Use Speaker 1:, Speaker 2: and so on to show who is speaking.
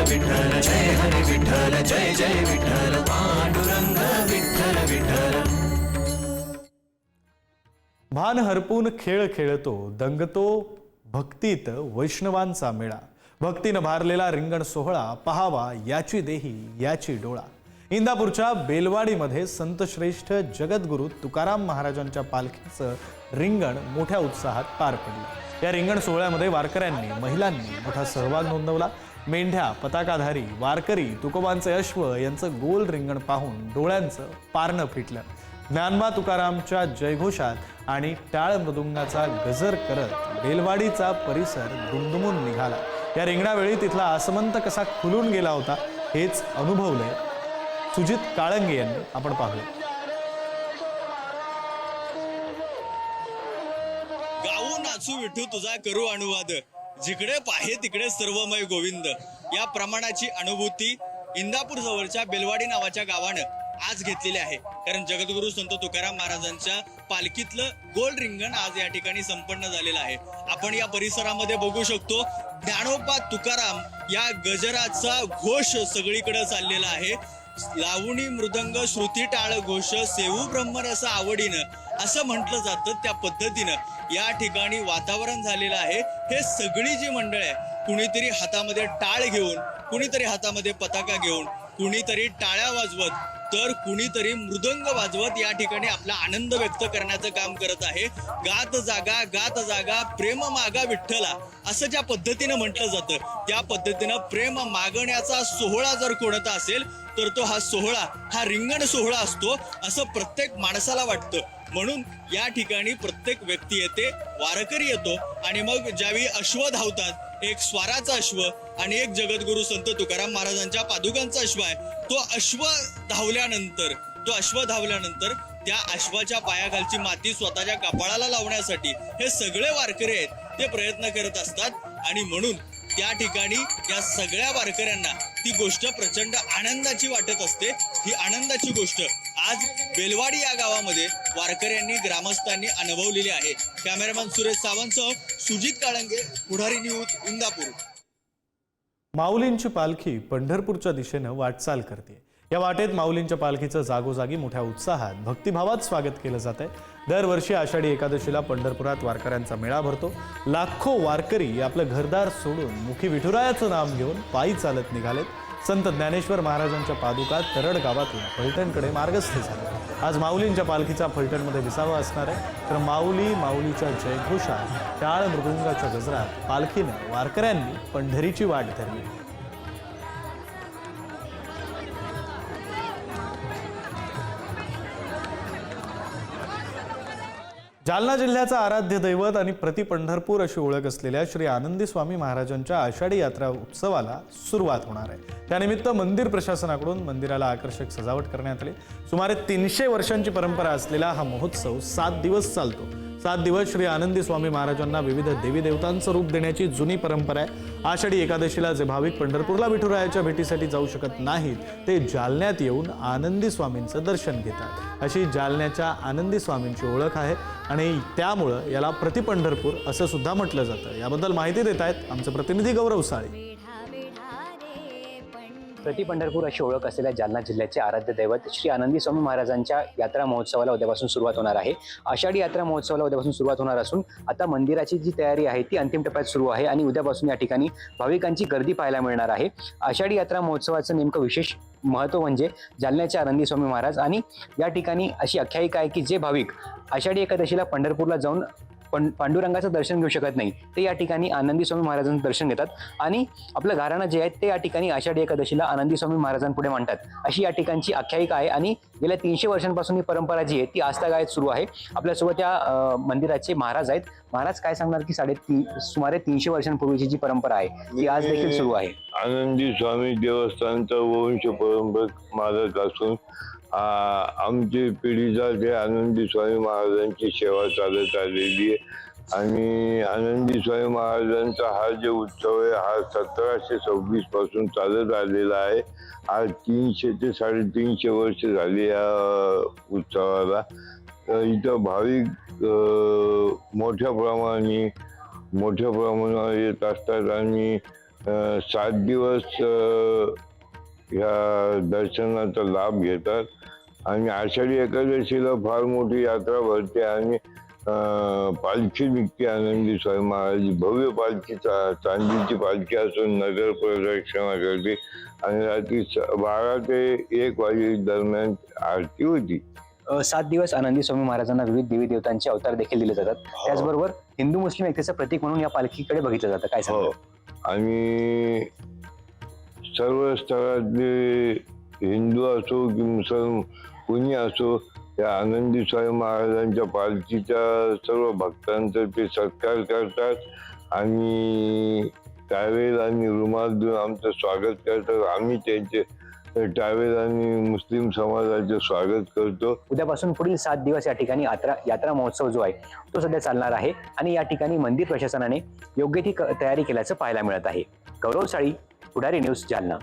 Speaker 1: विठ्ठल जय हरी विठ्ठल जय जय विठ्ठल पांडुरंग विठ्ठल विठ्ठल।
Speaker 2: भान हरपून खेळ खेळतो दंगतो भक्तीत वैष्णवांचा मेळा। भक्तीनं भारलेला रिंगण सोहळा पहावा याची देही याची डोळा। इंदापूरच्या बेलवाडीमध्ये संतश्रेष्ठ जगद्गुरू तुकाराम महाराजांच्या पालखीचं रिंगण मोठ्या उत्साहात पार पडलं। या रिंगण सोहळ्यामध्ये वारकऱ्यांनी महिलांनी मोठा सहभाग नोंदवला। मेंढ्या पताकाधारी वारकरी तुकोबांचे अश्व यांचं गोल रिंगण पाहून डोळ्यांचं पारणं फिटलं। ज्ञानबा तुकारामच्या जयघोषात आणि टाळ मृदुंगाचा गजर करत बेलवाडीचा परिसर दुमदुमून निघाला। या रिंगणावेळी तिथला आसमंत कसा खुलून गेला होता हेच अनुभवले सुजित काळंगे यांनी। आपण पाहूया।
Speaker 3: गाऊ नाचू विठू तुझा करू अनुवाद, जिकडे पाहे तिकडे सर्वमय गोविंद या प्रमाणाची अनुभूती इंदापूर जवळच्या बेलवाडी नावाच्या गावानं आज घेतलेली आहे। कारण जगद्गुरू संत तुकाराम महाराजांच्या पालखीतलं गोल रिंगण आज या ठिकाणी संपन्न झालेलं आहे। आपण या परिसरामध्ये बघू शकतो ज्ञानोबा तुकाराम या गजराचा घोष सगळीकडे चाललेला आहे। लावणी मृदंग श्रुती टाळ घोष सेवू ब्रह्मरस आवडीनं असं म्हटलं जातं। त्या पद्धतीनं या ठिकाणी वातावरण झालेलं आहे। हे सगळी जी मंडळ आहे कुणीतरी हातामध्ये टाळ घेऊन, कुणीतरी हातामध्ये पताका घेऊन, कुणीतरी टाळ्या वाजवत तर कुणीतरी मृदंग वाजवत या ठिकाणी आपला आनंद व्यक्त करण्याचं काम करत आहे। गात जागा प्रेम मागा विठ्ठला असं ज्या पद्धतीनं म्हटलं जातं त्या पद्धतीनं प्रेम मागण्याचा सोहळा जर कोणता असेल तर तो हा सोहळा हा रिंगण सोहळा असतो असं प्रत्येक माणसाला वाटतं। म्हणून या ठिकाणी प्रत्येक व्यक्ती येते, वारकरी येतो आणि मग ज्यावेळी अश्व धावतात, एक स्वाराचा अश्व आणि एक जगद्गुरू संत तुकाराम महाराजांच्या पादुकांचा अश्व आहे, तो अश्व धावल्यानंतर त्या अश्वाच्या पायाखालची माती स्वतःच्या कपाळाला लावण्यासाठी हे सगळे वारकरी आहेत ते प्रयत्न करत असतात। आणि म्हणून त्या ठिकाणी या सगळ्या वारकऱ्यांना ती गोष्ट प्रचंड आनंदाची वाटत असते। ही आनंदाची गोष्ट आज बेलवाडी या गावामध्ये वारकऱ्यांनी ग्रामस्थांनी अनुभवलेली आहे। कॅमेरामॅन सुरेश सावंतसह सुजित काळंगे, पुढारी न्यूज, इंदापूर।
Speaker 2: माऊलींची पालखी पंढरपूरच्या दिशेनं वाटचाल करते। या वाटेत माऊलींच्या पालखीचं जागोजागी मोठ्या उत्साहात भक्तिभावात स्वागत केलं जात आहे। दरवर्षी आषाढी एकादशीला पंढरपुरात वारकऱ्यांचा मेळा भरतो। लाखो वारकरी आपलं घरदार सोडून मुखी विठुरायाचं नाम घेऊन पायी चालत निघालेत। संत ज्ञानेश्वर महाराजांच्या पादुका तरड गावातून फलटणकडे मार्गस्थ झाले। आज माऊलींच्या पालखीचा फलटणमध्ये विसावा असणार आहे। तर माऊलीच्या जयघोषात टाळ मृदुंगाच्या गजरात पालखीनं वारकऱ्यांनी पंढरीची वाट धरली। जालना जिल्ह्याचा आराध्य दैवत आणि प्रति पंढरपूर अशी ओळख असलेल्या श्री आनंदी स्वामी महाराजांच्या आषाढी यात्रा उत्सवाला सुरुवात होणार आहे। त्यानिमित्त मंदिर प्रशासनाकडून मंदिराला आकर्षक सजावट करण्यात आली। सुमारे 300 वर्षांची परंपरा असलेला हा महोत्सव 7 दिवस चालतो। 7 दिवस श्री आनंदी स्वामी महाराजांना विविध देवी देवतांचं रूप देण्याची जुनी परंपरा आहे। आषाढी एकादशीला जे भाविक पंढरपूरला विठुरायाच्या भेटीसाठी जाऊ शकत नाहीत ते जालन्यात येऊन आनंदी स्वामींचं दर्शन घेतात। अशी जालन्याच्या आनंदी स्वामींची ओळख आहे आणि त्यामुळं याला प्रति पंढरपूर असं सुद्धा म्हटलं जातं। याबद्दल माहिती देत आहेत आमचे प्रतिनिधी गौरव साळे।
Speaker 4: प्रति पंढरपूर अशी ओळख असलेल्या जालना जिल्ह्याचे आराध्य दैवत श्री आनंदी स्वामी महाराजांच्या यात्रा महोत्सवाला उद्यापासून सुरुवात होणार आहे। आषाढी यात्रा महोत्सवाला उद्यापासून सुरुवात होणार असून आता मंदिराची जी तयारी आहे ती अंतिम टप्प्यात सुरू आहे आणि उद्यापासून या ठिकाणी भाविकांची गर्दी पाहायला मिळणार आहे। आषाढी यात्रा महोत्सवाचं नेमकं विशेष महत्त्व म्हणजे जालन्याचे आनंदी स्वामी महाराज आणि या ठिकाणी अशी आख्यायिका आहे की जे भाविक आषाढी एकादशीला पंढरपूरला जाऊन पांडुरंगाचं दर्शन घेऊ शकत नाही ते या ठिकाणी आनंदी स्वामी महाराजांचं दर्शन घेतात आणि आपलं घराणं जे आहे ते या ठिकाणी आषाढी एकादशीला आनंदी स्वामी महाराजांपुढे मांडतात अशी या ठिकाणची आख्यायिका आहे। आणि गेल्या 300 वर्षांपासून ही परंपरा जी आहे ती आस्थागायत सुरू आहे। आपल्यासोबत या मंदिराचे महाराज आहेत। महाराज काय सांगणार की सुमारे 300 वर्षांपूर्वीची जी परंपरा आहे ती आज देखील सुरू आहे?
Speaker 5: आनंदी स्वामी देवस्थानचा वंश परंपरा मालक असून आमची पिढीचा ते आनंदी स्वामी महाराजांची सेवा चालत आलेली आहे आणि आनंदी स्वामी महाराजांचा हा जो उत्सव आहे हा 1726 पासून चालत आलेला आहे। हा 300 ते 350 वर्ष झाली या उत्सवाला। इथं भाविक मोठ्या प्रमाणावर येत असतात आणि 7 दिवस ह्या दर्शनाचा लाभ घेतात. आणि आषाढी एकादशीला फार मोठी यात्रा भरते आणि पालखी निघते. आनंदी स्वामी महाराज भव्य पालखी, चांदीची पालखी असून नगर प्रदक्षिणा करते आणि रात्री 12 ते 1 वाजे दरम्यान आरती होती.
Speaker 4: 7 दिवस आनंदी स्वामी महाराजांना विविध देवी देवतांचे अवतार देखील दिले जातात. त्याचबरोबर हिंदू मुस्लिम एकतेचं प्रतीक म्हणून या पालखीकडे बघितलं जातं. काय
Speaker 5: हो,
Speaker 4: सांगता?
Speaker 5: आणि सर्व स्तरातले हिंदू असो की मुसलमान कोणी असो, या आनंदी स्वामी महाराजांच्या पालखीच्या सर्व भक्तांचं ते सत्कार करतात आणि टावेल आणि रुमाल देऊन आमचं स्वागत करतात. आम्ही त्यांचे टावेल आणि मुस्लिम समाजाचे स्वागत करतो.
Speaker 4: उद्यापासून पुढील 7 दिवस या ठिकाणी यात्रा महोत्सव जो आहे तो सध्या चालणार आहे आणि या ठिकाणी मंदिर प्रशासनाने योग्य ती तयारी केल्याचं पाहायला मिळत आहे. गौरव साळी, पुढारी न्यूज, जालना.